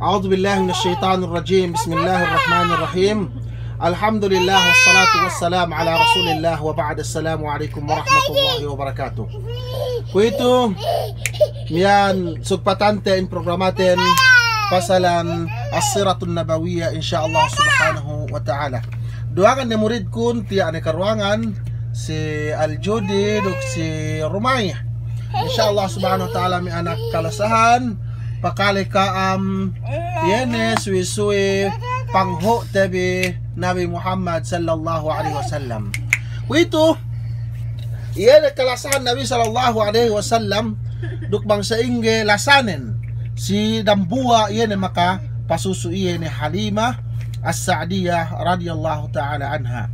أعوذ بالله من الشيطان الرجيم. بسم الله الرحمن الرحيم. الحمد لله والصلاة والسلام على رسول الله وبعد. السلام عليكم ورحمة الله وبركاته. Kuito miyan sugpatante in programatin pasalan as-siratun nabawiyya insyaallah subhanahu wa ta'ala. Duakan ni murid kun tiya ni karuangan si Aljudi duk si Rumay. Insyaallah subhanahu wa ta'ala mi anak kalasahan pakali kaam yene suwi-suwi pangho tabi Nabi Muhammad sallallahu alaihi wasallam. Kuito yene kalasahan Nabi sallallahu alaihi wasallam dukbang sa inge lasanen si dambua yene maka pasusu yene Halimah As-Sa'diyah radhiyallahu ta'ala anha.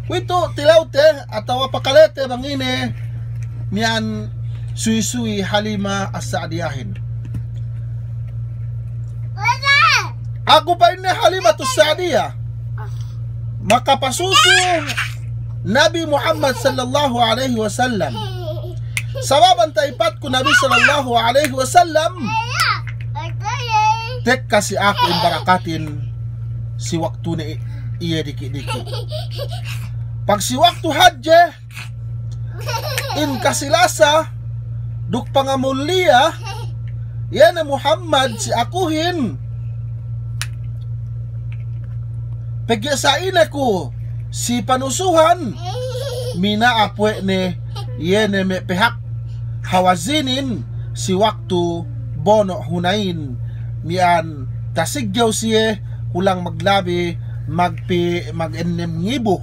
Kuito tilawte atawa pakalete bangine mian suwi-suwi Halimah As-Sa'diyahin. Ako pa ini Halimah As-Sa'diyah maka pasusu Nabi Muhammad sallallahu alaihi wasallam. Sababan taipat ko Nabi sallallahu alaihi wasallam tek kasi ako imbarakatin si waktu na iya diki-diki. Pag si waktu hadje in kasilasa duk pangamulia yan Muhammad si akuhin pagyasain ako si panusuhan minaapwe ne yene me pehak hawazinin si waktu bono hunain mian tasigyaw siye kulang maglabi mag-enem ngibo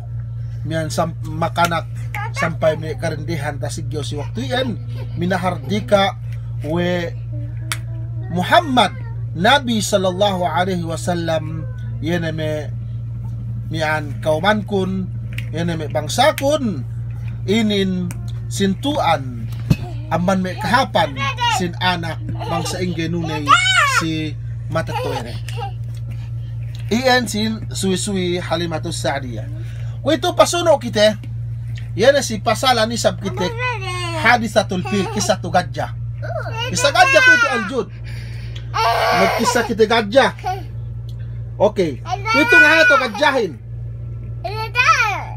mian makanak sampay may karindihan tasigyaw si waktu yan minahardika we Muhammad Nabi sallallahu alaihi wasallam yene me mian kauman kun yene me bangsa kun inin sintuan aman me kahapan sin anak bangsa ingge nunay si matatoyre iyan sin suwi-suwi Halimah As-Sa'diyah. Kung ito pasuno kite yan si pasala ni sab kite hadithatul fil kisah tu gajah. Kisah gajah ko ito Aljud magkisa kite gajah. Okay, kung ito nga ito gajahin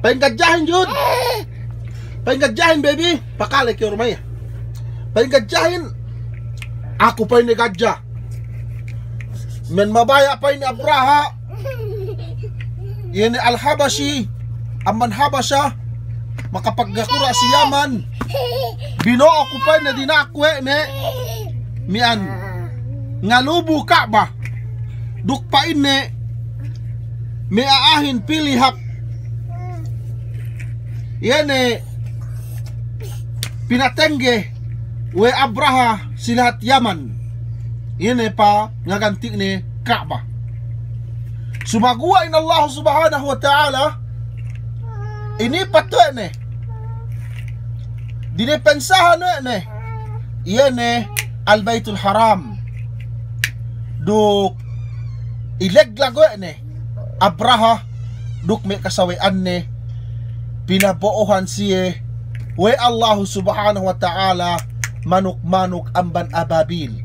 painggadyahin Jud painggadyahin baby pakalik yung Rumay painggadyahin ako pa yung gadya men mabaya pa yung Abraha yan al-Habashi aman Habasha makapaggakura si Yaman binoo ko pa na dinakwe ne mian ngalubu Kaaba dukpain ne may aahin pilihap yan pinatengge we Abraha silahat Yaman yan pa ngaganti ni Kaaba sumaguwa in Allah subhanahu wa ta'ala ini patwa ne dinepensahan ne yan al-Baitul Haram duk ileglago ne Abraha duk may kasawian ne pinaboohan siye we Allah subhanahu wa ta'ala manuk-manuk amban ababil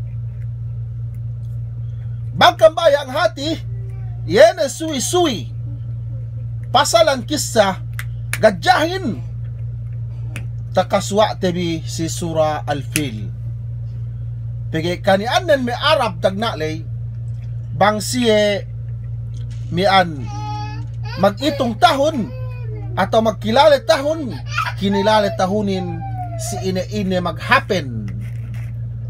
bagkambaya ang hati yan suwi-suwi pasalan kisa gadyahin takaswa tebi si surah al-Fil pigi kanianen may Arab tagnalay bang siye mian mag-itong tahon atau magkilala tahon kinilala tahonin si ine-ine mag-happen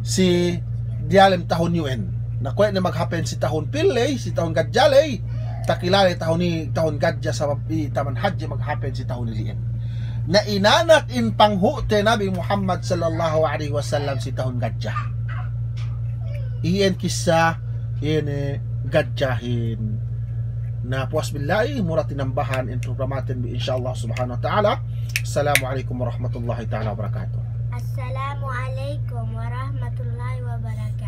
si dialem tahon yun nakuha na mag-happen si tahon pilay si tahon gadjalay takilala tahon ni tahon gadja sa taman hadji mag-happen si tahon niliin na inanak in panghute Nabi Muhammad sallallahu alaihi wasallam si tahon gadja iyan kisa iyan gadjahin na puas billahi mura tinambahan in programatin bi insyaallah subhanahu wa ta'ala. Assalamualaikum warahmatullahi ta'ala wabarakatuh. Assalamualaikum warahmatullahi wabarakatuh.